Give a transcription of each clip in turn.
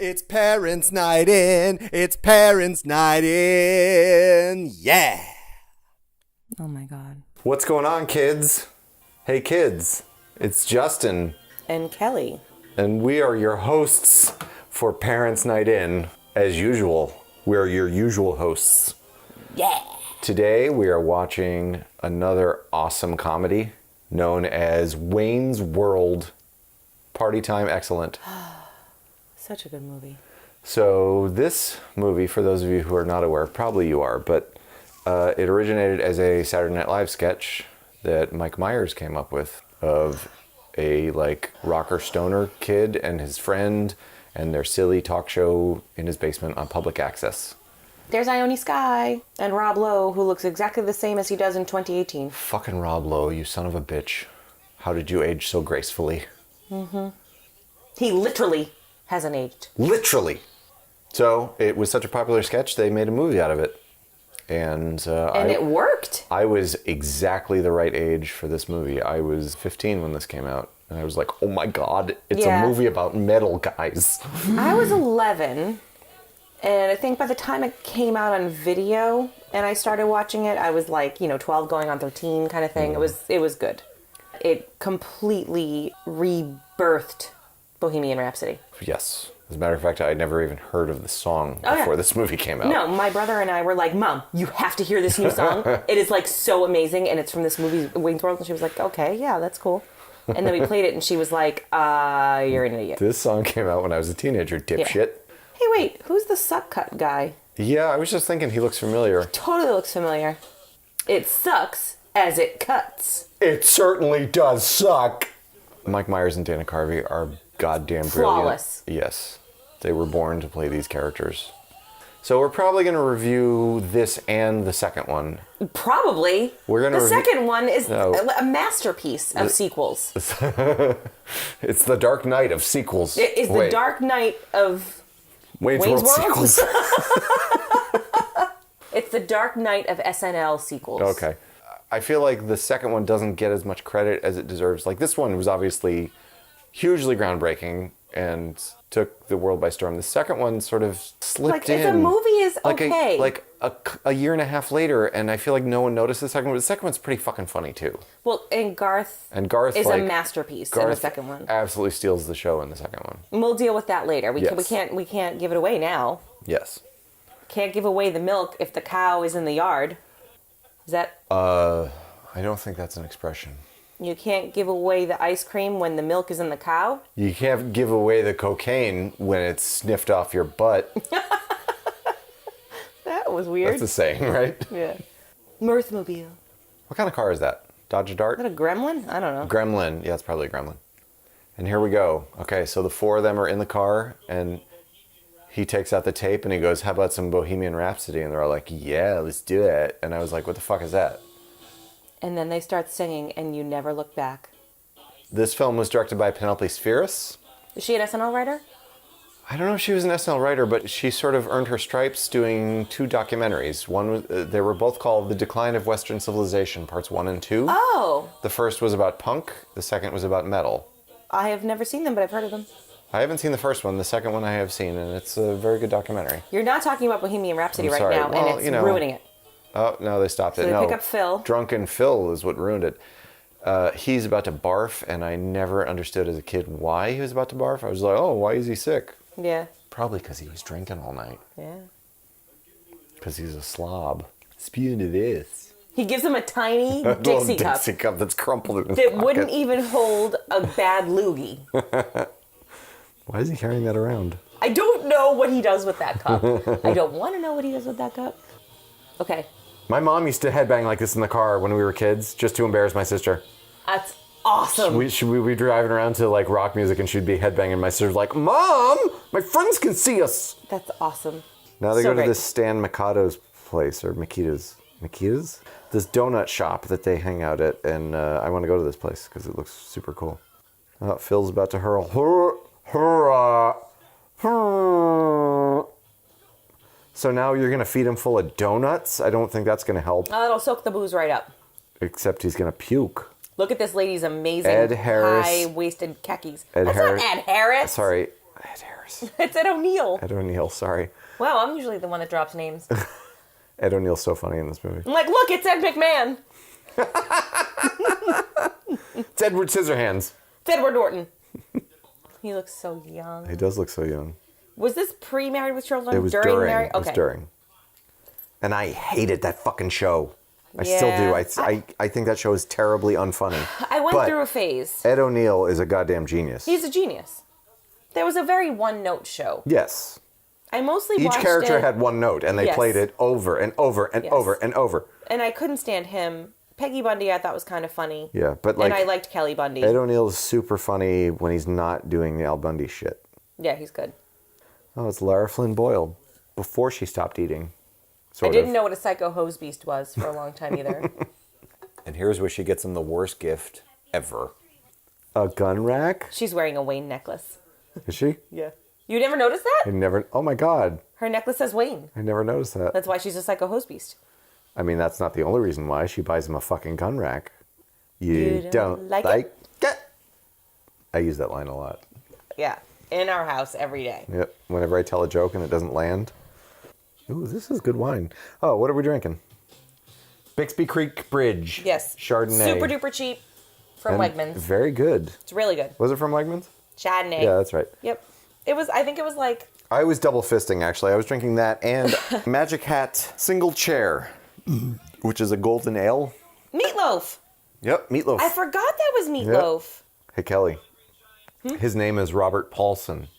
It's Parents' Night In. It's Parents' Night In. Yeah. Oh my God. What's going on, kids? Hey, kids. It's Justin. And Kelly. And we are your hosts for Parents' Night In. As usual, we're your usual hosts. Yeah. Today, we are watching another awesome comedy known as Wayne's World. Party Time Excellent. Such a good movie. So this movie, for those of you who are not aware, probably you are, but it originated as a Saturday Night Live sketch that Mike Myers came up with of a rocker stoner kid and his friend and their silly talk show in his basement on public access. There's Ione Skye and Rob Lowe, who looks exactly the same as he does in 2018. Fucking Rob Lowe, you son of a bitch. How did you age so gracefully? Mm-hmm. He literally hasn't aged. Literally. So it was such a popular sketch, they made a movie out of it. And it worked. I was exactly the right age for this movie. I was 15 when this came out. And I was like, oh my God, it's a movie about metal guys. I was 11. And I think by the time it came out on video and I started watching it, I was 12 going on 13 kind of thing. It was good. It completely rebirthed Bohemian Rhapsody. Yes. As a matter of fact, I had never even heard of the song before this movie came out. No, my brother and I were like, Mom, you have to hear this new song. It is so amazing, and it's from this movie, Wayne's World. And she was like, okay, yeah, that's cool. And then we played it, and she was like, you're an idiot. This song came out when I was a teenager, dipshit. Yeah. Hey, wait, who's the suck cut guy? Yeah, I was just thinking he looks familiar. Totally looks familiar. It sucks as it cuts. It certainly does suck. Mike Myers and Dana Carvey are goddamn brilliant. Flawless. Yes. They were born to play these characters. So we're probably going to review this and the second one. Probably. The second one is a masterpiece of sequels. It's the Dark Knight of sequels. It is the Dark Knight of Wayne's World sequels. It's the Dark Knight of SNL sequels. Okay. I feel like the second one doesn't get as much credit as it deserves. This one was obviously hugely groundbreaking and took the world by storm. The second one sort of slipped in. The movie is okay. A year and a half later, and I feel like no one noticed the second one. The second one's pretty fucking funny, too. Well, and Garth is a masterpiece in the second one. Absolutely steals the show in the second one. And we'll deal with that later. We can't give it away now. Yes. Can't give away the milk if the cow is in the yard. Is that... I don't think that's an expression. You can't give away the ice cream when the milk is in the cow? You can't give away the cocaine when it's sniffed off your butt. That was weird. That's a saying, right? Yeah. Mirthmobile. What kind of car is that? Dodge Dart? Is that a gremlin? I don't know. Gremlin. Yeah, it's probably a gremlin. And here we go. Okay, so the four of them are in the car, and he takes out the tape, and he goes, how about some Bohemian Rhapsody? And they're all like, yeah, let's do it. And I was like, what the fuck is that? And then they start singing, and you never look back. This film was directed by Penelope Spheeris. Is she an SNL writer? I don't know if she was an SNL writer, but she sort of earned her stripes doing two documentaries. One was, they were both called The Decline of Western Civilization, parts 1 and 2. Oh! The first was about punk. The second was about metal. I have never seen them, but I've heard of them. I haven't seen the first one. The second one I have seen, and it's a very good documentary. You're not talking about Bohemian Rhapsody right now, well, and it's ruining it. Oh, no, they stopped it. So they pick up Phil. Drunken Phil is what ruined it. He's about to barf, and I never understood as a kid why he was about to barf. I was like, oh, why is he sick? Yeah. Probably because he was drinking all night. Yeah. Because he's a slob. Spew into this. He gives him a tiny Dixie cup that's crumpled in his that pocket. wouldn't even hold a bad loogie. Why is he carrying that around? I don't know what he does with that cup. I don't want to know what he does with that cup. Okay. My mom used to headbang like this in the car when we were kids, just to embarrass my sister. That's awesome. We'd be driving around to rock music, and she'd be headbanging. My sister's like, Mom, my friends can see us. That's awesome. Now they go to this Stan Mikado's place, or Makita's. Makita's? This donut shop that they hang out at, and I want to go to this place because it looks super cool. Phil's about to hurl. Hurrah! Hurrah! So now you're going to feed him full of donuts? I don't think that's going to help. It'll soak the booze right up. Except he's going to puke. Look at this lady's amazing Ed Harris. high-waisted khakis. Ed That's Harris. not Ed Harris. Sorry. Ed Harris. Spheeris. It's Ed O'Neill. Ed O'Neill, sorry. Wow, I'm usually the one that drops names. Ed O'Neill's so funny in this movie. I'm like, look, it's Ed McMahon. It's Edward Scissorhands. It's Edward Norton. He looks so young. He does look so young. Was this pre-Married with Children? It was during. Married? Okay. It was during. And I hated that fucking show. I still do. I think that show is terribly unfunny. I went through a phase. Ed O'Neill is a goddamn genius. He's a genius. There was a very one-note show. Yes. I mostly Each watched character it. had one note, and they played it over and over and over and over. And I couldn't stand him. Peggy Bundy I thought was kind of funny. Yeah, but like... And I liked Kelly Bundy. Ed O'Neill is super funny when he's not doing the Al Bundy shit. Yeah, he's good. Oh, it's Lara Flynn Boyle. Before she stopped eating. I didn't know what a psycho hose beast was for a long time either. And here's where she gets him the worst gift ever. A gun rack? She's wearing a Wayne necklace. Is she? Yeah. You never noticed that? I never... Oh my god. Her necklace says Wayne. I never noticed that. That's why she's a psycho hose beast. I mean, that's not the only reason why. She buys him a fucking gun rack. You don't like it? I use that line a lot. Yeah. In our house every day. Yep. Whenever I tell a joke and it doesn't land. Ooh, this is good wine. Oh, what are we drinking? Bixby Creek Bridge. Yes. Chardonnay. Super duper cheap from Wegmans. Very good. It's really good. Was it from Wegmans? Chardonnay. Yeah, that's right. Yep. I think it was like... I was double fisting, actually. I was drinking that and Magic Hat Single Chair, which is a golden ale. Meatloaf. Yep, Meatloaf. I forgot that was Meatloaf. Yep. Hey, Kelly. His name is Robert Paulson.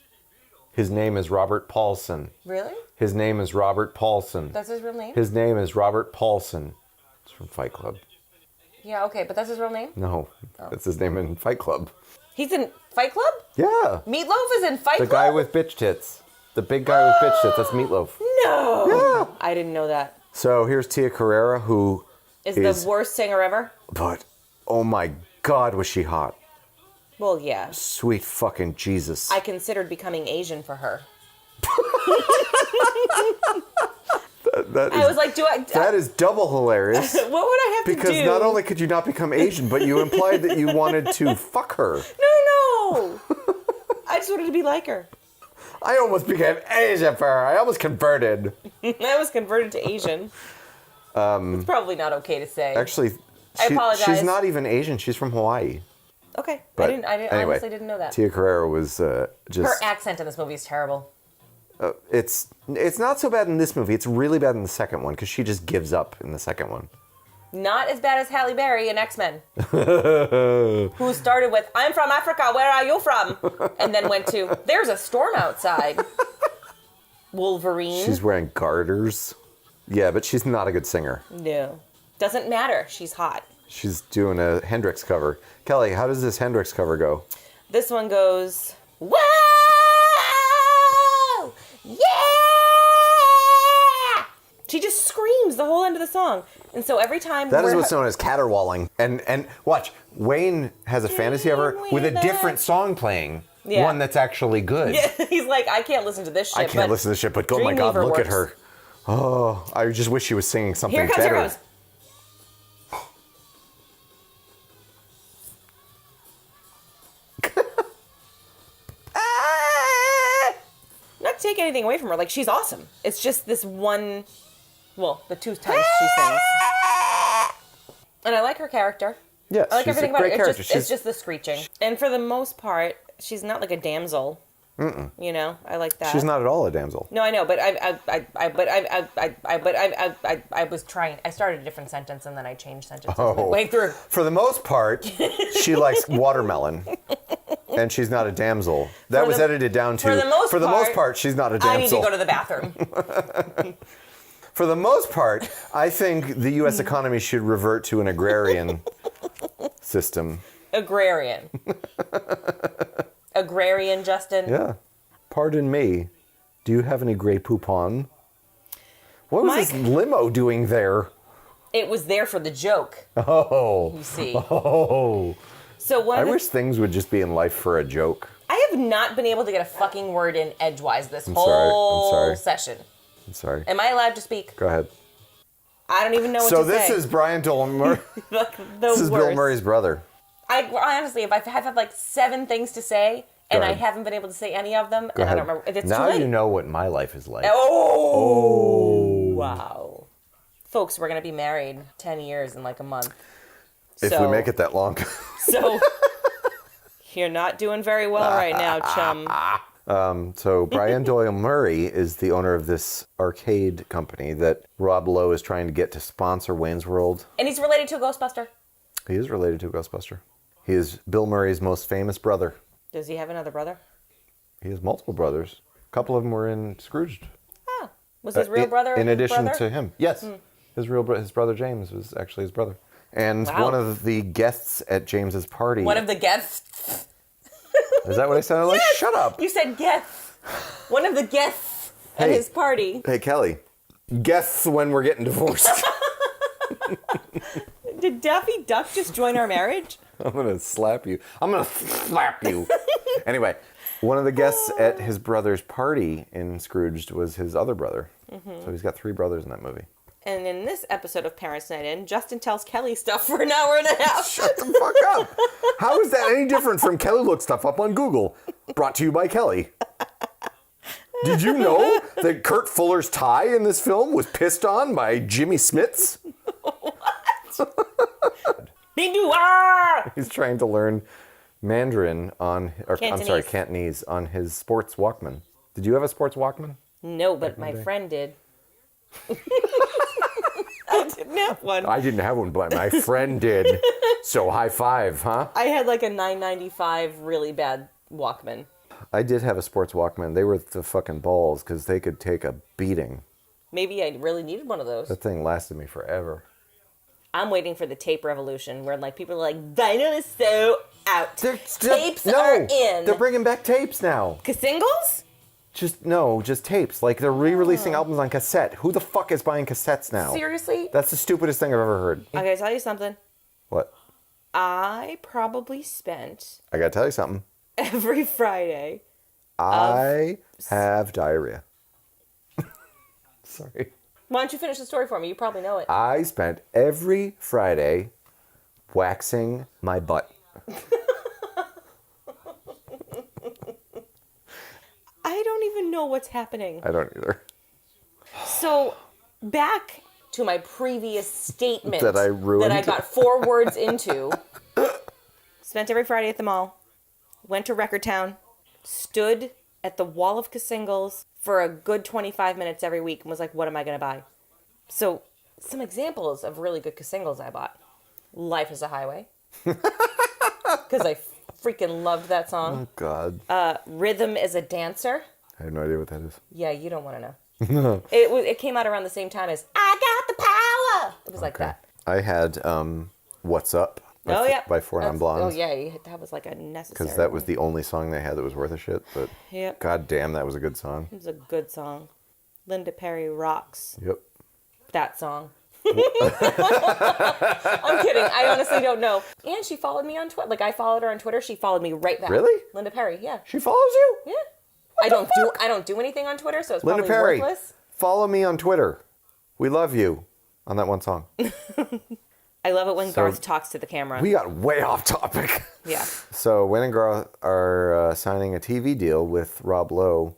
His name is Robert Paulson. Really? His name is Robert Paulson. That's his real name? His name is Robert Paulson. It's from Fight Club. Yeah, okay, but that's his real name? No, that's his name in Fight Club. He's in Fight Club? Yeah. Meatloaf is in Fight Club? The guy with bitch tits. The big guy with bitch tits. That's Meatloaf. No. Yeah. I didn't know that. So here's Tia Carrera, who is the worst singer ever. But, oh my God, was she hot. Well, yeah. Sweet fucking Jesus. I considered becoming Asian for her. I was like, that is double hilarious. What would I have to do? Because not only could you not become Asian, but you implied that you wanted to fuck her. No. I just wanted to be like her. I almost became Asian for her. I almost converted. I was converted to Asian. It's probably not okay to say. Actually, I apologize. She's not even Asian. She's from Hawaii. Okay. But I honestly didn't know that. Tia Carrera was just... Her accent in this movie is terrible. It's not so bad in this movie. It's really bad in the second one because she just gives up in the second one. Not as bad as Halle Berry in X-Men. Who started with, I'm from Africa, where are you from? And then went to, there's a storm outside. Wolverine. She's wearing garters. Yeah, but she's not a good singer. No. Doesn't matter. She's hot. She's doing a Hendrix cover. Kelly, how does this Hendrix cover go? This one goes, whoa! Yeah! She just screams the whole end of the song. And so every time... That is what's known as caterwauling. And watch, Wayne has a fantasy of her with a different song playing. Yeah. One that's actually good. Yeah, he's like, I can't listen to this shit. I can't listen to this shit, but oh my God, look at her. Oh, I just wish she was singing something better. Here comes. Not to take anything away from her, like, she's awesome. It's just this one, well, the two times she sings. And I like her character. Yeah, I like everything about it. It's just the screeching. She's... And for the most part, she's not like a damsel. Mm-mm. You know, I like that. She's not at all a damsel. No, I know, but I was trying. I started a different sentence and then I changed sentences midway through. For the most part, she likes watermelon, and she's not a damsel. That was edited down to. For the most part, she's not a damsel. I need to go to the bathroom. For the most part, I think the U.S. economy should revert to an agrarian system. Agrarian. Agrarian, Justin? Yeah. Pardon me. Do you have any Grey Poupon? What was this limo doing there? It was there for the joke. Oh. You see. Oh. So I wish things would just be in life for a joke. I have not been able to get a fucking word in edgewise this whole session. I'm sorry. Am I allowed to speak? Go ahead. I don't even know what to say. So this is Brian Dolan Murray. This is Bill Murray's brother. I honestly, if I've had like 7 things to say and I haven't been able to say any of them. Go and ahead. I don't remember. It's now too late. You know what my life is like. Oh, wow. Folks, we're going to be married 10 years in like a month. If we make it that long. So, you're not doing very well right now, chum. So Brian Doyle Murray is the owner of this arcade company that Rob Lowe is trying to get to sponsor Wayne's World. And he's related to a Ghostbuster. He is related to a Ghostbuster. He is Bill Murray's most famous brother. Does he have another brother? He has multiple brothers. A couple of them were in Scrooged. Oh. Was his real brother in his addition brother? to him? Yes. His brother James was actually his brother. And Wow. one of the guests at James's party. One of the guests. Is that what I sounded like? Yes! Shut up. You said guests. One of the guests at his party. Hey, Kelly. Guess when we're getting divorced. Did Daffy Duck just join our marriage? I'm going to slap you. I'm going to slap you. Anyway, one of the guests at his brother's party in Scrooged was his other brother. So he's got 3 brothers in that movie. And in this episode of Parents Night In, Justin tells Kelly stuff for an hour and a half. Shut the fuck up. How is that any different from Kelly looked stuff up on Google? Brought to you by Kelly. Did you know that Kurt Fuller's tie in this film was pissed on by Jimmy Smits? He's trying to learn Mandarin Cantonese on his Sports Walkman. Did you have a Sports Walkman? No, but my friend did. I didn't have one. I didn't have one, but my friend did. So high five, huh? I had like a $9.95 really bad Walkman. I did have a Sports Walkman. They were the fucking balls because they could take a beating. Maybe I really needed one of those. That thing lasted me forever. I'm waiting for the tape revolution where like people are like, vinyl is so out. Tapes no, are in. They're bringing back tapes now. Singles? Just tapes. Like they're re-releasing albums on cassette. Who the fuck is buying cassettes now? Seriously? That's the stupidest thing I've ever heard. I gotta tell you something. What? I probably spent I gotta tell you something. every Friday. I have diarrhea. Sorry. Why don't you finish the story for me? You probably know it. I spent every Friday waxing my butt. I don't even know what's happening. I don't either. So, back to my previous statement That I ruined. that I got 4 words into. Spent every Friday at the mall. Went to Record Town. Stood at the wall of Singles for a good 25 minutes every week and was like, what am I going to buy? So, some examples of really good Singles I bought. Life is a Highway. Because I freaking loved that song. Oh, God. Rhythm is a Dancer. I have no idea what that is. Yeah, you don't want to know. It came out around the same time as I Got the Power. It was like that. I had What's Up by Four Non Blondes. Oh, yeah, that was like a necessary. Because that was the only song they had that was worth a shit. But Yep. God damn, that was a good song. It was a good song. Linda Perry rocks Yep. that song. I'm kidding. I honestly don't know. And she followed me on Twitter. Like I followed her on Twitter. She followed me right back. Really? Linda Perry. Yeah. She follows you? Yeah. I don't do anything on Twitter, so it's Linda probably Perry, worthless. follow me on Twitter. We love you. On that one song. I love it when Garth talks to the camera. We got way off topic. Yeah. So Wayne and Garth are signing a TV deal with Rob Lowe.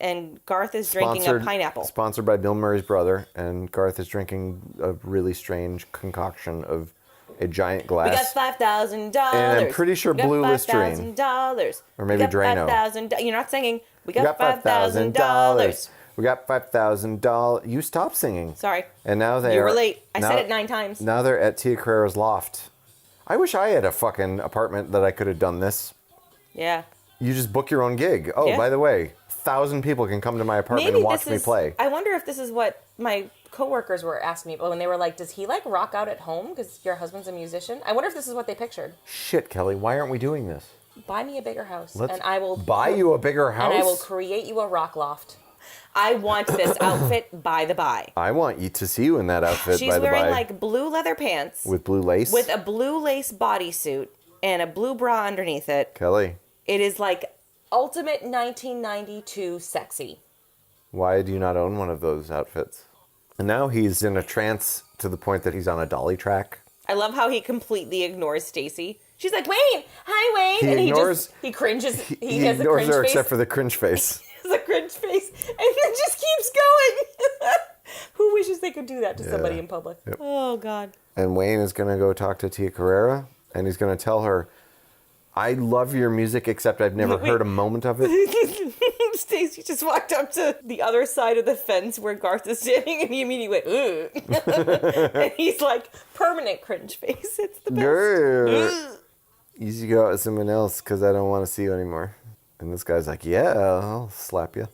And Garth is drinking a pineapple. Sponsored by Bill Murray's brother. And Garth is drinking a really strange concoction of a giant glass. We got $5,000. And I'm pretty sure blue Listerine. $5,000. Or maybe Drano. You're not singing. We got $5,000. We got $5,000. You stopped singing. Sorry. And now they You were late. I said it 9 times. Now they're at Tia Carrero's loft. I wish I had a fucking apartment that I could have done this. Yeah. You just book your own gig. Oh, Yeah. by the way, 1,000 people can come to my apartment and watch me play. I wonder if this is what my coworkers were asking me when they were like, does he like rock out at home because your husband's a musician? I wonder if this is what they pictured. Shit, Kelly, why aren't we doing this? Buy me a bigger house. Let's and I will buy you a bigger house? And I will create you a rock loft. I want this outfit by the by. I want you to see you in that outfit She's by the by. wearing like blue leather pants. With blue lace? With a blue lace bodysuit and a blue bra underneath it. Kelly. It is like ultimate 1992 sexy. Why do you not own one of those outfits? And now he's in a trance to the point that he's on a dolly track. I love how he completely ignores Stacy. She's like, Wayne, hi, Wayne. He and ignores, he cringes. He he has a ignores cringe her face. except for the cringe face. He has a cringe face. And then just keeps going. Who wishes they could do that to somebody in public? Yep. Oh, God. And Wayne is going to go talk to Tia Carrera, and he's going to tell her, I love your music, except I've never heard a moment of it. Stacey just walked up to the other side of the fence where Garth is standing, and he immediately went, ugh. And he's like, permanent cringe face. It's the best. Grr. You should go out with someone else because I don't want to see you anymore. And this guy's like, yeah, I'll slap you.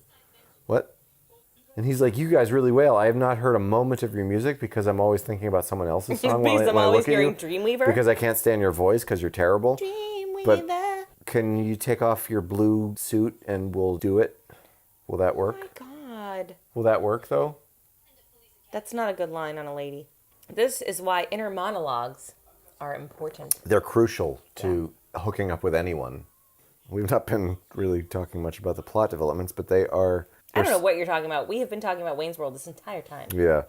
What? And he's like, you guys really wail. I have not heard a moment of your music because I'm always thinking about someone else's song Because when I'm I always look at you. hearing Dreamweaver. Because I can't stand your voice because you're terrible. Dreamweaver. But can you take off your blue suit and we'll do it? Will that work? Oh my God. Will that work, though? That's not a good line on a lady. This is why inner monologues are important. They're crucial to hooking up with anyone. We've not been really talking much about the plot developments, but they are... I don't know what you're talking about. We have been talking about Wayne's World this entire time. Yeah.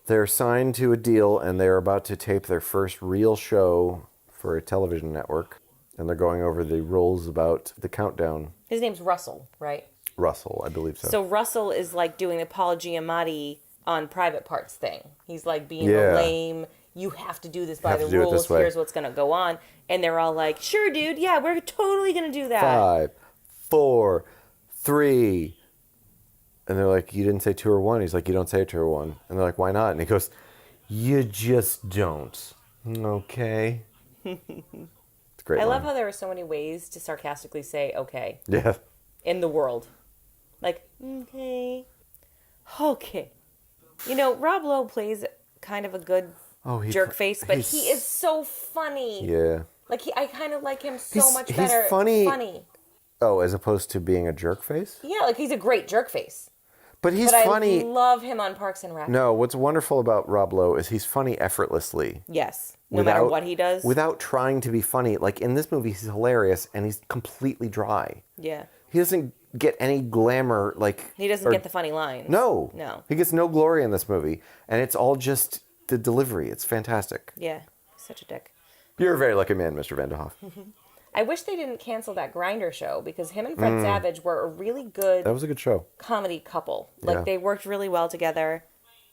They're signed to a deal, and they're about to tape their first real show for a television network. And they're going over the rules about the countdown. His name's Russell, right? Russell, I believe so. So Russell is like doing the Paul Giamatti on Private Parts thing. He's like being Yeah. the lame, you have to do this by Have the to do it rules, this way. here's what's going to go on. And they're all like, sure, dude, yeah, we're totally going to do that. 5, 4, 3. And they're like, you didn't say 2 or 1. He's like, you don't say 2 or 1. And they're like, why not? And he goes, you just don't. Okay. It's a great I line. love how there are so many ways to sarcastically say okay Yeah. in the world. Like, okay. Okay. You know, Rob Lowe plays kind of a good jerk face, but he is so funny. Yeah. Like, I kind of like him so much he's better. funny. Oh, as opposed to being a jerk face? Yeah, like he's a great jerk face. But he's But funny. I love him on Parks and Rec. No, what's wonderful about Rob Lowe is he's funny effortlessly. Yes. No matter what he does. Without trying to be funny. Like in this movie, he's hilarious and he's completely dry. Yeah. He doesn't get any glamour. He doesn't get the funny lines. No. No. He gets no glory in this movie. And it's all just the delivery. It's fantastic. Yeah. He's such a dick. You're a very lucky man, Mr. Vanderhoff. I wish they didn't cancel that Grinder show because him and Fred Savage were a really good That was a good show. comedy couple. Like, Yeah. they worked really well together.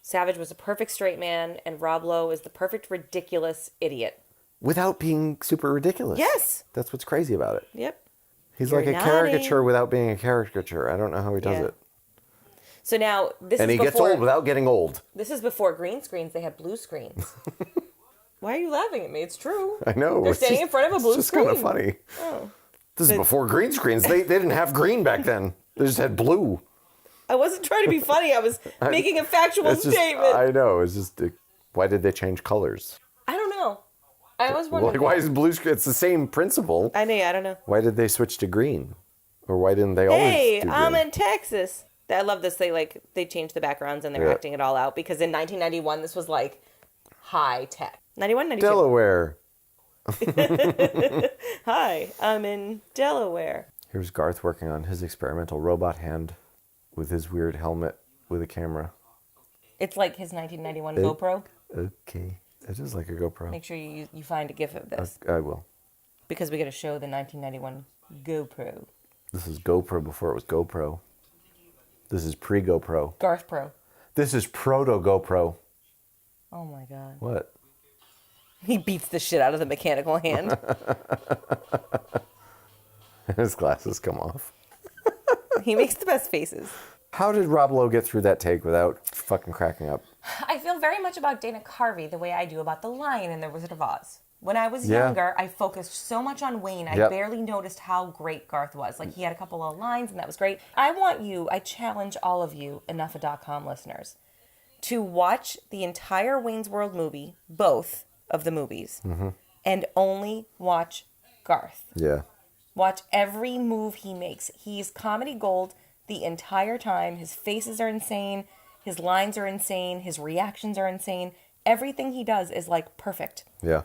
Savage was a perfect straight man, and Rob Lowe is the perfect ridiculous idiot. Without being super ridiculous. Yes. That's what's crazy about it. Yep. He's You're like a nodding. caricature without being a caricature. I don't know how he does Yeah. it. So now, this And is he gets before... old without getting old. This is before green screens. They had blue screens. Why are you laughing at me? It's true. I know. They're it's standing just- in front of a blue It's just screen. kind of funny. Oh. This is before green screens. They didn't have green back then. They just had blue. I wasn't trying to be funny. I was making a factual It's just, statement. I know. It's just, why did they change colors? I don't know. I always wondered. Like, why is blue screen? It's the same principle. I don't know. Why did they switch to green? Or why didn't they always Hey, do green? I'm in Texas. I love this. They changed the backgrounds and they're Yeah. acting it all out because in 1991 this was like high tech. 91, 92. Delaware. Hi, I'm in Delaware. Here's Garth working on his experimental robot hand with his weird helmet with a camera. It's like his 1991 GoPro. Okay. It is like a GoPro. Make sure you find a GIF of this I will. because we got to show the 1991 GoPro. This is GoPro before it was GoPro. This is pre-GoPro. Garth Pro. This is proto-GoPro. Oh my god. What? He beats the shit out of the mechanical hand. His glasses come off. He makes the best faces. How did Rob Lowe get through that take without fucking cracking up? I feel very much about Dana Carvey the way I do about the Lion in The Wizard of Oz. When I was Yeah. younger, I focused so much on Wayne, I Yep. barely noticed how great Garth was. Like, he had a couple of lines, and that was great. I challenge all of you, Enough.com listeners, to watch the entire Wayne's World movie, both of the movies, and only watch Garth. Yeah. Watch every move he makes. He's comedy gold the entire time. His faces are insane. His lines are insane. His reactions are insane. Everything he does is, like, perfect. Yeah.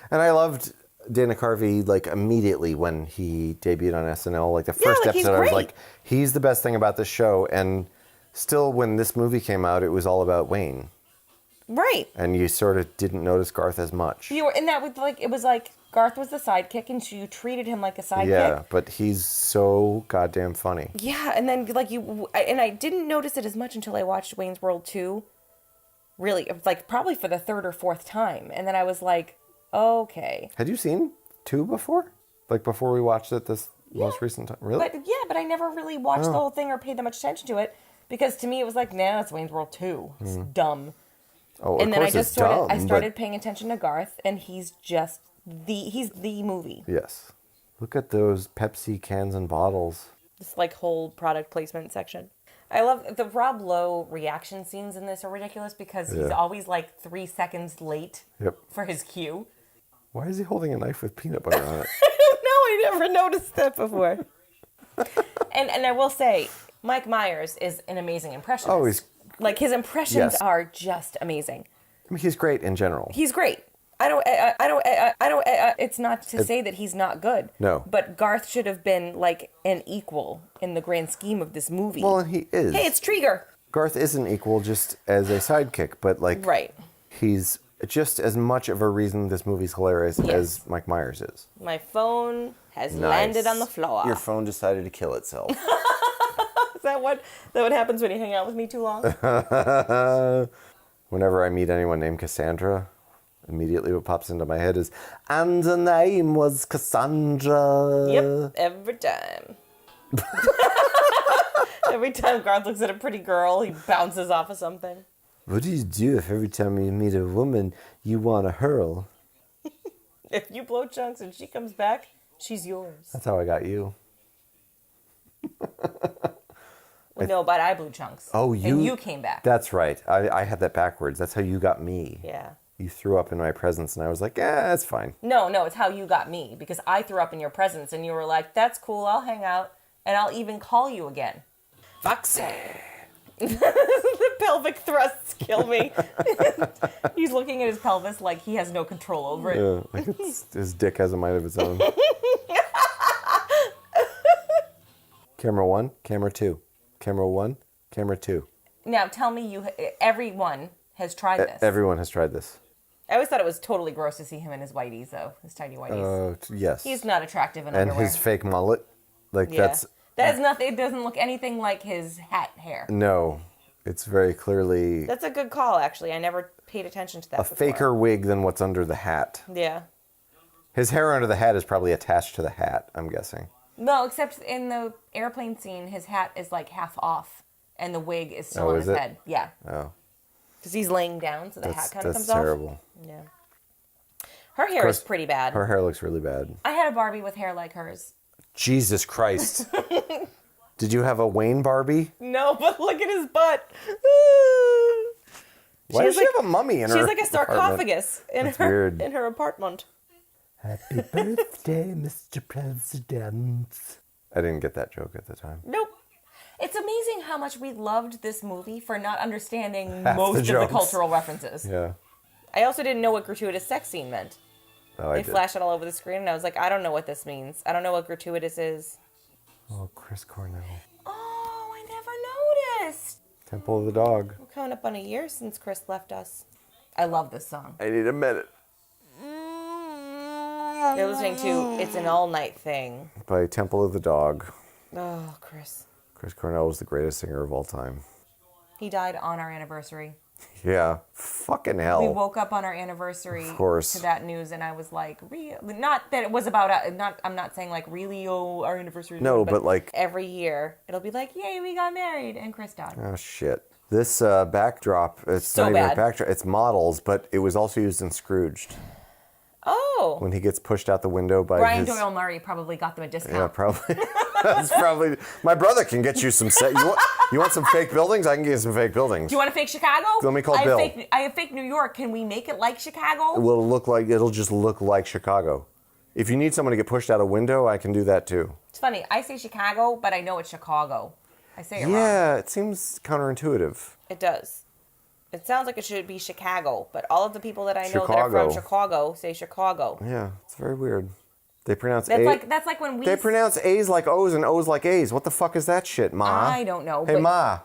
And I loved Dana Carvey, like, immediately when he debuted on SNL. Like, the first like, he's episode, I was great. like, he's the best thing about this show. And still, when this movie came out, it was all about Wayne. Right. And you sort of didn't notice Garth as much. And that was like, it was like Garth was the sidekick, and you treated him like a sidekick. Yeah, but he's so goddamn funny. Yeah, and then I didn't notice it as much until I watched Wayne's World 2. Really, like probably for the third or fourth time, and then I was like, okay. Had you seen 2 before? Like before we watched it this most recent time? Really? But I never really watched the whole thing or paid that much attention to it because to me it was like, nah, it's Wayne's World 2. It's dumb. Oh, And of then course it's dumb, I started paying attention to Garth, and he's just he's the movie. Yes. Look at those Pepsi cans and bottles. This like whole product placement section. I love the Rob Lowe reaction scenes in this are ridiculous because he's always like 3 seconds late for his cue. Why is he holding a knife with peanut butter on it? I never noticed that before. and I will say, Mike Myers is an amazing impressionist. Oh, he's... Like, his impressions are just amazing. I mean, he's great in general. He's great. It's not to say that he's not good. No. But Garth should have been, like, an equal in the grand scheme of this movie. Well, and he is. Hey, it's Trigger. Garth isn't equal just as a sidekick, but, like... Right. He's just as much of a reason this movie's hilarious as Mike Myers is. My phone has landed on the floor. Your phone decided to kill itself. Is that what happens when you hang out with me too long? Whenever I meet anyone named Cassandra, immediately what pops into my head is, and the name was Cassandra. Yep, every time. Every time Garth looks at a pretty girl, he bounces off of something. What do you do if every time you meet a woman, you want to hurl? If you blow chunks and she comes back, she's yours. That's how I got you. No, but I blew chunks. Oh, you... And you came back. That's right. I had that backwards. That's how you got me. Yeah. You threw up in my presence, and I was like, that's fine. No, it's how you got me, because I threw up in your presence, and you were like, that's cool, I'll hang out, and I'll even call you again. Foxy. The pelvic thrusts kill me. He's looking at his pelvis like he has no control over it. Yeah, like his dick has a mind of its own. Camera 1, camera 2. Camera 1, camera 2. Now, tell me everyone has tried this. Everyone has tried this. I always thought it was totally gross to see him in his whiteies, though. His tiny whiteies. Yes. He's not attractive in and underwear. his fake mullet. Like, That is nothing. It doesn't look anything like his hat hair. No. It's very clearly... That's a good call, actually. I never paid attention to that before. Faker wig than what's under the hat. Yeah. His hair under the hat is probably attached to the hat, I'm guessing. No, except in the airplane scene, his hat is like half off, and the wig is still on his head. Yeah. Oh. Because he's laying down, so the hat kind of comes off. That's terrible. Yeah. Her hair is pretty bad. Her hair looks really bad. I had a Barbie with hair like hers. Jesus Christ. Did you have a Wayne Barbie? No, but look at his butt. Why does she have a mummy in her She's like a sarcophagus in her apartment. Happy birthday, Mr. President. I didn't get that joke at the time. Nope. It's amazing how much we loved this movie for not understanding Half most of the jokes. cultural references. Yeah. I also didn't know what gratuitous sex scene meant. Oh, They flashed it all over the screen, and I was like, I don't know what this means. I don't know what gratuitous is. Oh, Chris Cornell. Oh, I never noticed. Temple of the Dog. We're coming up on a year since Chris left us. I love this song. I need a minute. You're listening to It's an All-Night Thing. By Temple of the Dog. Oh, Chris. Chris Cornell was the greatest singer of all time. He died on our anniversary. Yeah. Fucking hell. We woke up on our anniversary Of course. to that news, and I was like, not that it was about, I'm not saying like, really, our anniversary. No, but like... Every year, it'll be like, yay, we got married, and Chris died. Oh, shit. This backdrop, it's So not even bad. a backdrop, it's models, but it was also used in Scrooged. Oh. When he gets pushed out the window by Brian Doyle Murray probably got them a discount. Yeah, probably. That's probably... My brother can get you some... You want some fake buildings? I can get you some fake buildings. Do you want a fake Chicago? Let me call Bill. I have fake New York. Can we make it like Chicago? It'll just look like Chicago. If you need someone to get pushed out a window, I can do that too. It's funny. I say Chicago, but I know it's Chicago. I say it wrong. Yeah, it seems counterintuitive. It does. It sounds like it should be Chicago, but all of the people that I know that are from Chicago say Chicago. Yeah, it's very weird. They pronounce that's like when we... They pronounce A's like O's and O's like A's. What the fuck is that shit, Ma? I don't know. Hey, Ma.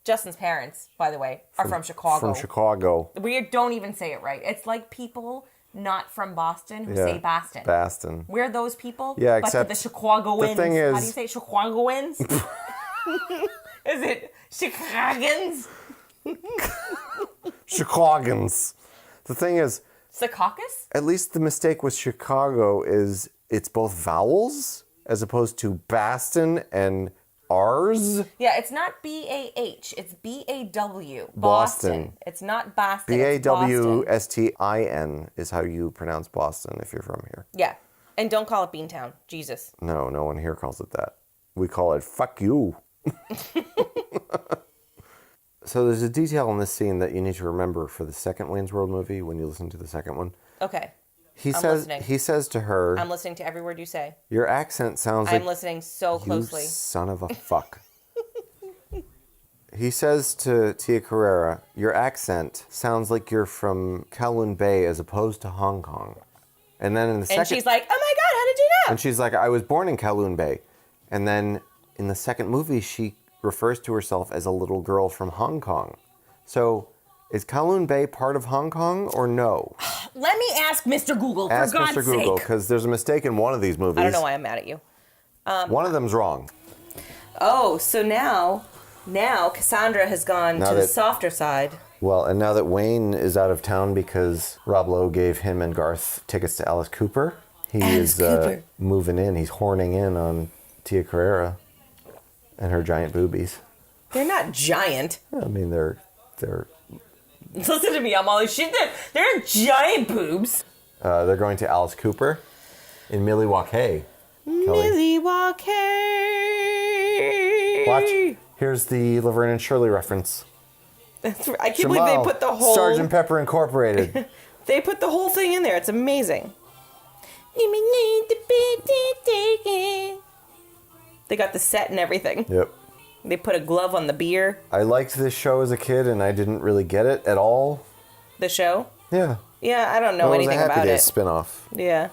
Justin's parents, by the way, are from Chicago. From Chicago. We don't even say it right. It's like people not from Boston who say Boston. Boston. We're those people. Yeah, but except the Chicagoans. the thing is, how do you say Chicagoans? Is it Chicagans? Chicagans. The thing is, Secaucus? at least the mistake with Chicago is it's both vowels as opposed to Boston and R's. Yeah, it's not B-A-H. It's B-A-W. Boston. It's not Boston. B-A-W-S-T-I-N is how you pronounce Boston if you're from here. Yeah. And don't call it Beantown. Jesus. No, no one here calls it that. We call it fuck you. So there's a detail in this scene that you need to remember for the second Wayne's World movie when you listen to the second one. Okay. He says to her, I'm listening to every word you say. your accent sounds like... I'm listening so closely. You son of a fuck. He says to Tia Carrera, your accent sounds like you're from Kowloon Bay as opposed to Hong Kong. And then in the second... And she's like, oh my God, how did you know? And she's like, I was born in Kowloon Bay. And then in the second movie, she refers to herself as a little girl from Hong Kong. So is Kowloon Bay part of Hong Kong or no? Let me ask Mr. Google, Ask for God's Mr. Google, sake. because there's a mistake in one of these movies. I don't know why I'm mad at you. One of them's wrong. Oh, so now Cassandra has gone to the softer side. Well, and now that Wayne is out of town because Rob Lowe gave him and Garth tickets to Alice Cooper, he is moving in. He's horning in on Tia Carrera and her giant boobies. They're not giant. I mean, they're Listen to me, I'm all shit. They're giant boobs. they're going to Alice Cooper in Milwaukee. Milwaukee. Watch. Here's the Laverne and Shirley reference. That's right. I can't believe they put the whole... Sgt. Pepper Incorporated. They put the whole thing in there. It's amazing. They got the set and everything. Yep. They put a glove on the beer. I liked this show as a kid, and I didn't really get it at all. The show? Yeah. Yeah, I don't know anything about it. It was a Happy Days spin-off. Yeah.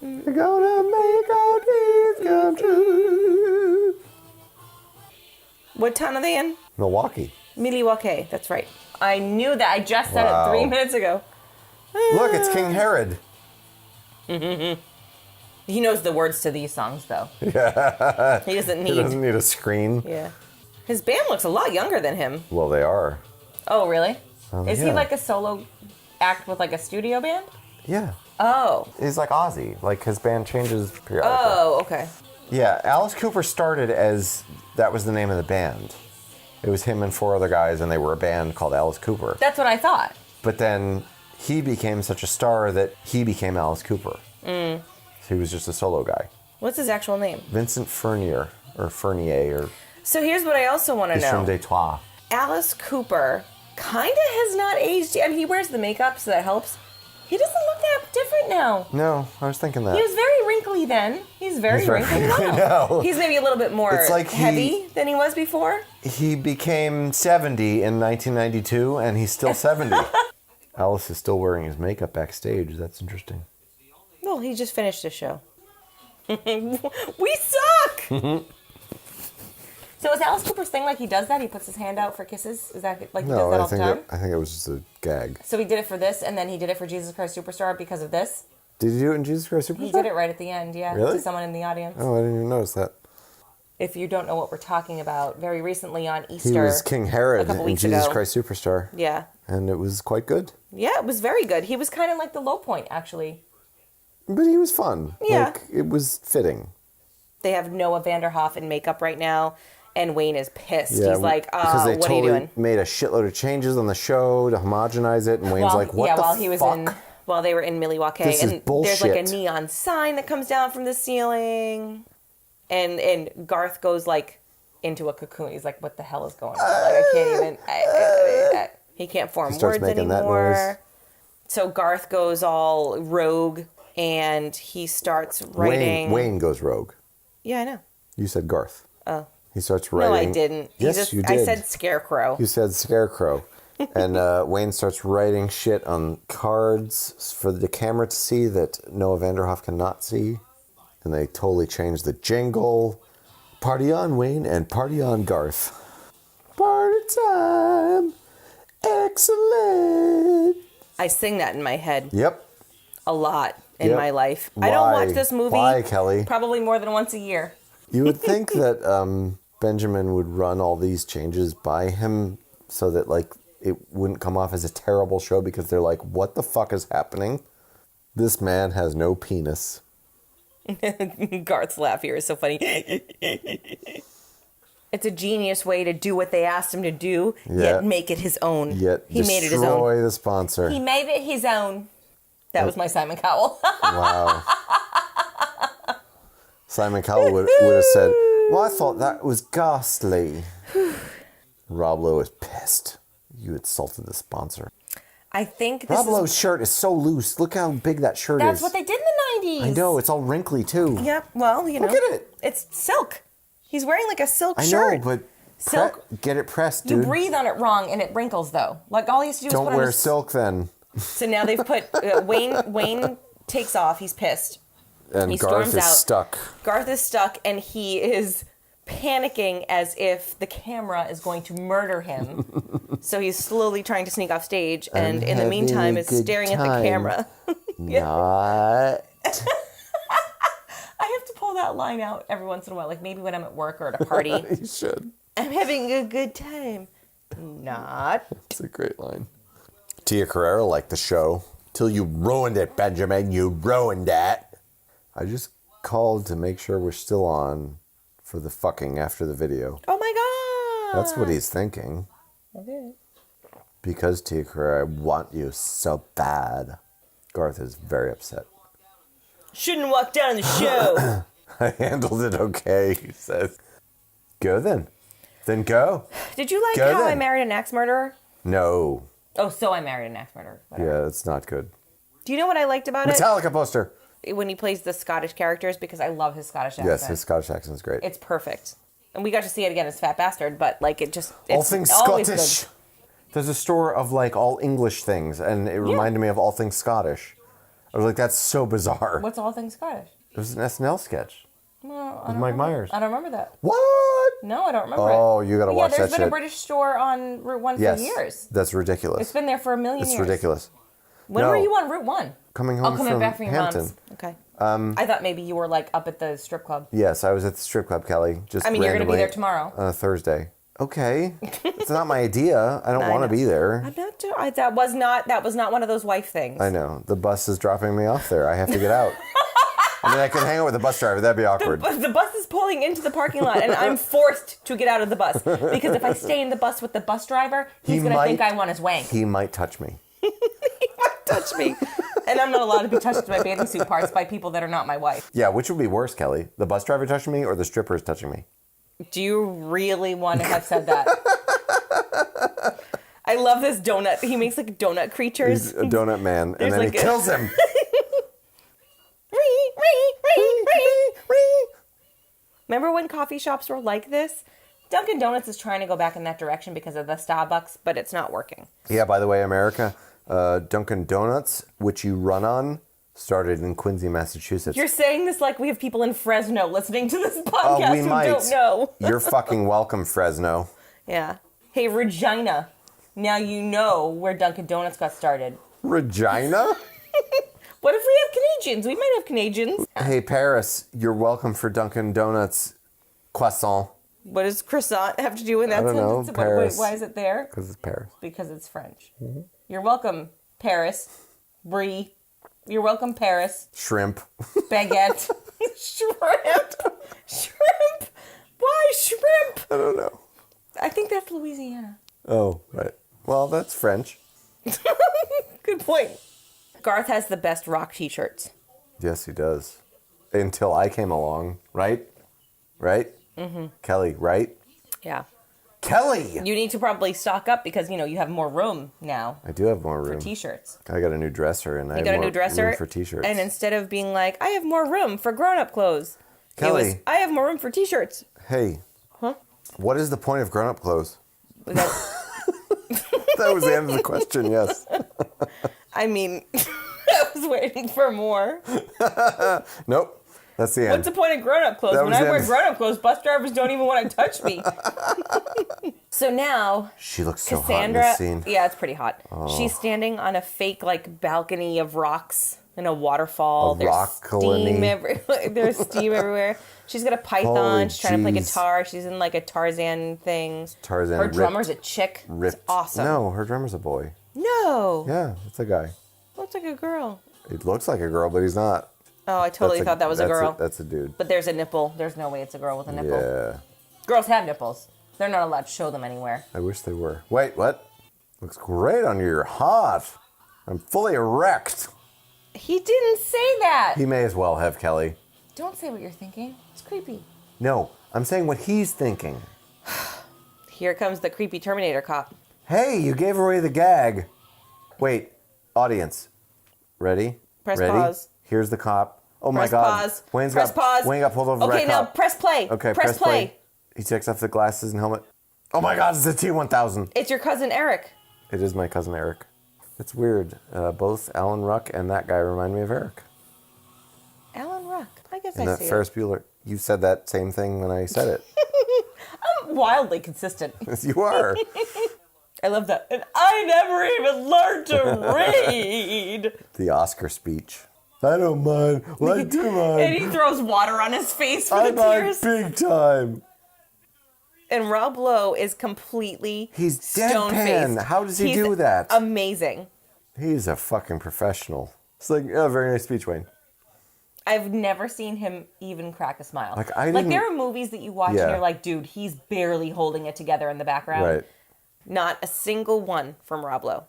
We're gonna make our dreams come true. What town are they in? Milwaukee. Milwaukee, that's right. I knew that. I just said it 3 minutes ago. Look, it's King Herod. He knows the words to these songs, though. Yeah. He doesn't need a screen. Yeah. His band looks a lot younger than him. Well, they are. Oh, really? Is he like a solo act with like a studio band? Yeah. Oh. He's like Ozzy. Like his band changes periodically. Oh, okay. Yeah, Alice Cooper started as that was the name of the band. It was him and 4 other guys, and they were a band called Alice Cooper. That's what I thought. But then he became such a star that he became Alice Cooper. So he was just a solo guy. What's his actual name? Vincent Furnier, or Fernier, or... So here's what I also want to know. From Detroit. Alice Cooper kind of has not aged. I mean, he wears the makeup, so that helps. He doesn't look that different now. No, I was thinking that. He was very wrinkly then. He's very wrinkly now. He's maybe a little bit more heavy than he was before. He became 70 in 1992, and he's still 70. Alice is still wearing his makeup backstage. That's interesting. Well, he just finished his show. We suck! So is Alice Cooper's thing like he does that? He puts his hand out for kisses? Is that like he does that all the time? I think it was just a gag. So he did it for this, and then he did it for Jesus Christ Superstar because of this? Did he do it in Jesus Christ Superstar? He did it right at the end, yeah. Really? To someone in the audience. Oh, I didn't even notice that. If you don't know what we're talking about, very recently on Easter... He was King Herod in Jesus Christ Superstar. Yeah. And it was quite good. Yeah, it was very good. He was kind of like the low point, actually. But he was fun. Yeah. Like, it was fitting. They have Noah Vanderhoff in makeup right now, and Wayne is pissed. Yeah, he's like, because they what are you doing? made a shitload of changes on the show to homogenize it, and Wayne's like, what the fuck? While they were in Milwaukee. This is bullshit. There's like a neon sign that comes down from the ceiling. And Garth goes like into a cocoon. He's like, what the hell is going on? Like, I can't even... he can't form words anymore. So Garth goes all rogue, and he starts writing... Wayne goes rogue. Yeah, I know. You said Garth. Oh. He starts writing... No, I didn't. Yes, you did. I said Scarecrow. You said Scarecrow. And Wayne starts writing shit on cards for the camera to see that Noah Vanderhoff cannot see. And they totally change the jingle. Party on, Wayne, and party on, Garth. Party time. Excellent. I sing that in my head. Yep. a lot in Yep. my life. Why? I don't watch this movie. Why, Kelly? Probably more than once a year. You would think that Benjamin would run all these changes by him so that, like, it wouldn't come off as a terrible show because they're like, what the fuck is happening? This man has no penis. Garth's laugh here is so funny. It's a genius way to do what they asked him to do, yet make it his own. Yet he made it his own. Destroy the sponsor. He made it his own. That was my Simon Cowell. Wow. Simon Cowell would have said, well, I thought that was ghastly. Rob Lowe is pissed. You insulted the sponsor. I think Rob Lowe's shirt is so loose. Look how big that shirt is. That's what they did in the 90s. I know. It's all wrinkly, too. Yep. Well, you know. Look at it. It's silk. He's wearing like a silk I shirt. know, but silk. Get it pressed, dude. You breathe on it wrong and it wrinkles, though. Like, all he has to do is Don't put on wear his... silk, then. So now they've put... Wayne takes off. He's pissed. And He Garth storms is out. stuck. Garth is stuck, and he is panicking as if the camera is going to murder him. So he's slowly trying to sneak off stage, and in the meantime is staring at the camera. Not. I have to pull that line out every once in a while, like maybe when I'm at work or at a party. You should. I'm having a good time. Not. It's a great line. Tia Carrere liked the show. Till you ruined it, Benjamin. You ruined it. I just called to make sure we're still on for the fucking after the video. Oh my god. That's what he's thinking. Okay. Because Tia Carrere, I want you so bad. Garth is very upset. Shouldn't walk down the show. I handled it okay, he says. Go then. Then go. Did you like Go How I then. Married an Axe Murderer? No. Oh, So I Married an Axe Murderer. Whatever. Yeah, it's not good. Do you know what I liked about Metallica poster. it? When he plays the Scottish characters, because I love his Scottish accent. Yes, his Scottish accent is great. It's perfect. And we got to see it again as Fat Bastard, but like it just... All it's things always Scottish. good. There's a store of like all English things, and it reminded me of All Things Scottish. I was like, that's so bizarre. What's All Things Scottish? It was an SNL sketch Well, with Mike Myers. I don't remember that. What? No, I don't remember it. Oh, you gotta watch that there's been shit. a British store on Route 1 Yes, for years. that's ridiculous. It's been there for a million It's years. ridiculous. When No. were you on Route 1? Coming home coming from back from your Hampton. mom's. Okay. I thought maybe you were like up at the strip club. Yes, I was at the strip club, Kelly. Just I mean, you're going to be randomly there tomorrow. on a Thursday. Okay, it's not my idea. I don't want to be there. I'm not that was not one of those wife things. I know. The bus is dropping me off there. I have to get out. I mean, I can hang out with the bus driver. That'd be awkward. The bus is pulling into the parking lot, and I'm forced to get out of the bus. Because if I stay in the bus with the bus driver, he's going to think I want his wank. He might touch me. He might touch me. And I'm not allowed to be touched by bathing suit parts by people that are not my wife. Yeah, which would be worse, Kelly? The bus driver touching me or the strippers touching me? Do you really want to have said that? I love this donut. He makes like donut creatures. He's a donut man, and then like he kills him. Remember when coffee shops were like this? Dunkin' Donuts is trying to go back in that direction because of the Starbucks, but it's not working. Yeah, by the way, America, Dunkin' Donuts, which you run on, started in Quincy, Massachusetts. You're saying this like we have people in Fresno listening to this podcast we who might. don't know. You're fucking welcome, Fresno. Yeah. Hey, Regina. Now you know where Dunkin' Donuts got started. Regina? What if we have Canadians? We might have Canadians. Hey, Paris, you're welcome for Dunkin' Donuts croissant. What does croissant have to do with that I don't know, sentence? Paris. Why is it there? Because it's Paris. Because it's French. Mm-hmm. You're welcome, Paris. Brie. You're welcome, Paris. Shrimp. Baguette. Shrimp. Shrimp. Why shrimp? I don't know. I think that's Louisiana. Oh, right. Well, that's French. Good point. Garth has the best rock t-shirts. Yes, he does. Until I came along, right? Right? Mm-hmm. Kelly, right? Yeah. Kelly! You need to probably stock up because, you know, you have more room now I do have more room. for t-shirts. I got a new dresser, and I You have got a more new dresser room for t-shirts. And instead of being like, I have more room for grown-up clothes, Kelly. it was, I have more room for t-shirts. Hey. Huh? What is the point of grown-up clothes? Was that- That was the end of the question, yes. I mean, I was waiting for more. Nope. That's the end. What's the point of grown-up clothes? That When was I the wear end. grown-up clothes, bus drivers don't even want to touch me. So now, She looks so Cassandra, hot in this scene. yeah, it's pretty hot. She's standing on a fake, like, balcony of rocks in a waterfall. A There's rock colony. There's steam everywhere. She's got a python. Holy She's trying to play jeez. guitar. She's in like a Tarzan thing. Tarzan. Her drummer's a chick. Ripped. It's awesome. No, her drummer's a boy. No. Yeah, it's a guy. Looks like a girl. It looks like a girl, but he's not. Oh, I totally thought that was a girl. That's a dude. But there's a nipple. There's no way it's a girl with a nipple. Yeah. Girls have nipples. They're not allowed to show them anywhere. I wish they were. Wait, what? Looks great on you. You're hot. I'm fully erect. He didn't say that. He may as well have, Kelly. Don't say what you're thinking. It's creepy. No, I'm saying what he's thinking. Here comes the creepy Terminator cop. Hey, you gave away the gag. Wait, audience. Ready? Press Ready? pause. Here's the cop. Oh Press my God. pause. Wayne Press pause. got pulled over by Okay, a now cop. press play. Okay, press play. He takes off the glasses and helmet. Oh my God, it's a T-1000. It's your cousin Eric. It is my cousin Eric. It's weird. Both Alan Ruck and that guy remind me of Eric. Alan Ruck. I guess And I that see Ferris Bueller. You said that same thing when I said it. I'm wildly consistent. Yes, you are. I love that. And I never even learned to read. The Oscar speech. I don't mind. Well, I do mind. And he throws water on his face for I the mind tears. big time. And Rob Lowe is completely He's stone-faced. deadpan. How does he He's do that? Amazing. He's a fucking professional. It's like, oh, very nice speech, Wayne. I've never seen him even crack a smile. Like, I didn't- there are movies that you watch Yeah. and you're like, dude, he's barely holding it together in the background. Right. Not a single one from Rob Lowe.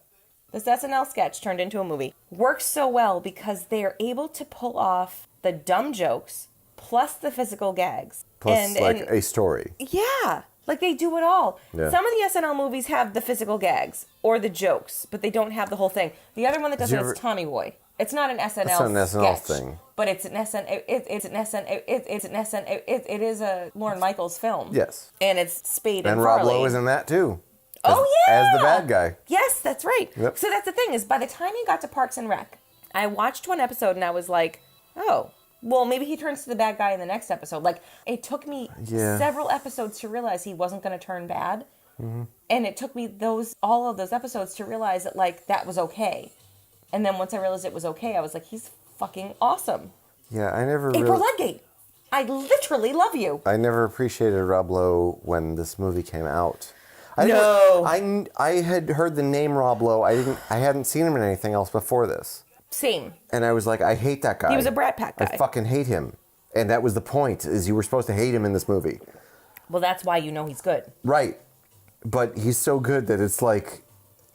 This SNL sketch turned into a movie works so well because they are able to pull off the dumb jokes plus the physical gags. Plus, a story. Yeah, like they do it all. Yeah. Some of the SNL movies have the physical gags or the jokes, but they don't have the whole thing. The other one that does it is Tommy Boy. It's not an SNL. It's not an SNL sketch, thing. but it's an it is a Lorne Michaels film. Yes. And it's Spade and And Rob Farley. Lowe is in that, too. Oh, yeah! As the bad guy. Yes, that's right. Yep. So that's the thing is, by the time he got to Parks and Rec, I watched one episode and I was like, oh, well, maybe he turns to the bad guy in the next episode. Like, it took me several episodes to realize he wasn't going to turn bad. Mm-hmm. And it took me all of those episodes to realize that, like, that was okay. And then once I realized it was okay, I was like, he's fucking awesome. Yeah, I never April Ludgate, I literally love you. I never appreciated Rob Lowe when this movie came out. I had heard the name Rob Lowe. I hadn't seen him in anything else before this. Same. And I was like, I hate that guy. He was a Brat Pack guy. I fucking hate him. And that was the point, is you were supposed to hate him in this movie. Well, that's why you know he's good. Right. But he's so good that it's like,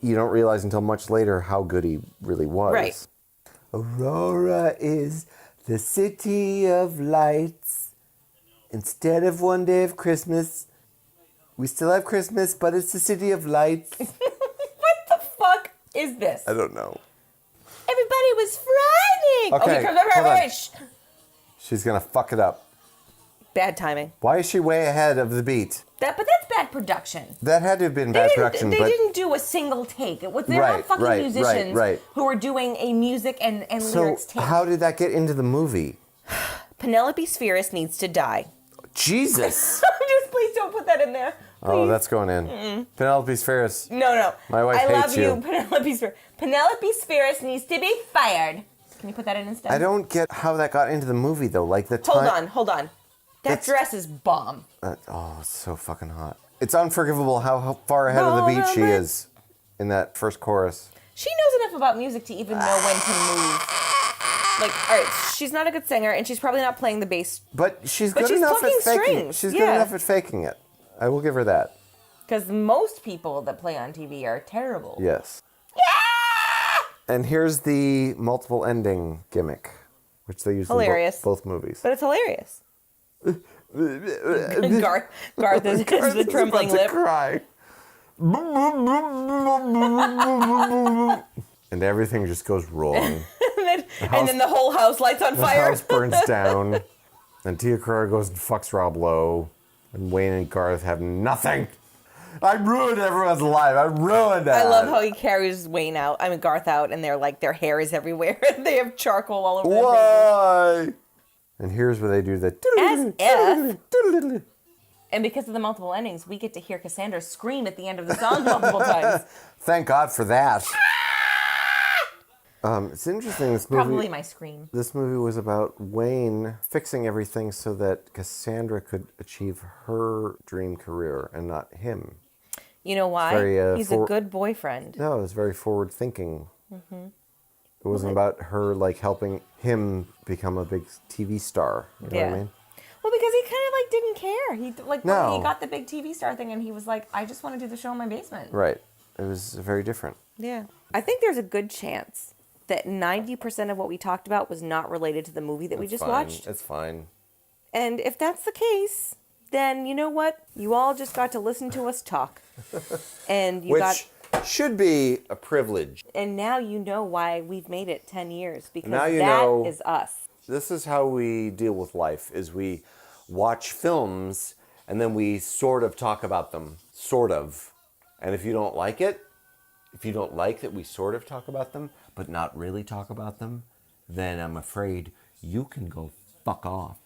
you don't realize until much later how good he really was. Right. Aurora is the city of lights. Instead of one day of Christmas, we still have Christmas, but it's the city of lights. What the fuck is this? I don't know. Everybody was frightening. Okay, Come over. hold on. Shh. She's gonna fuck it up. Bad timing. Why is she way ahead of the beat? But that's bad production. That had to have been bad production. They but didn't do a single take. They're Right, not fucking right, musicians right. who are doing a music and so lyrics take. how did that get into the movie? Penelope Spheeris needs to die. Jesus. Just please don't put that in there. Please. Oh, that's going in. Penelope Spheeris. No. My wife I hates love you, Penelope Spheeris. Penelope Spheeris needs to be fired. Can you put that in instead? I don't get how that got into the movie though. Like the time. Hold on. That dress is bomb. Oh, it's so fucking hot. It's unforgivable how far ahead of the beat she is in that first chorus. She knows enough about music to even know when to move. Like, all right, she's not a good singer, and she's probably not playing the bass. But she's But good she's enough plucking at faking. strings, She's yeah. good enough at faking it. I will give her that. Because most people that play on TV are terrible. Yes. And here's the multiple ending gimmick, which they use Hilarious. in both movies. But it's hilarious. Garth is the trembling about to lip. cry. And everything just goes wrong. and then the whole house lights on The fire. house burns down. And Tia Carrere goes and fucks Rob Lowe. And Wayne and Garth have nothing. I ruined everyone's life. I ruined it. I love how he carries Garth out, and their hair is everywhere. They have charcoal all over their faces. Why? And here's where they do the... As if. And because of the multiple endings, we get to hear Cassandra scream at the end of the song multiple times. Thank God for that. It's interesting. This movie, Probably my scream. This movie was about Wayne fixing everything so that Cassandra could achieve her dream career and not him. You know why? Very, He's a good boyfriend. No, it was very forward thinking. Mm-hmm. It wasn't about her like helping him become a big TV star. You know what I mean? Well, because he kind of like didn't care. No. He got the big TV star thing, and he was like, "I just want to do the show in my basement." Right. It was very different. Yeah. I think there's a good chance that 90% of what we talked about was not related to the movie that we just watched. It's fine. And if that's the case, then you know what? You all just got to listen to us talk, and Which should be a privilege. And now you know why we've made it 10 years, because now you that know, is us. This is how we deal with life, is we watch films and then we sort of talk about them. Sort of. And if you don't like it, if you don't like that we sort of talk about them, but not really talk about them, then I'm afraid you can go fuck off.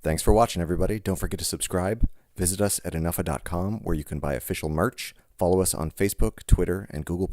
Thanks for watching, everybody. Don't forget to subscribe. Visit us at enougha.com, where you can buy official merch. Follow us on Facebook, Twitter, and Google+.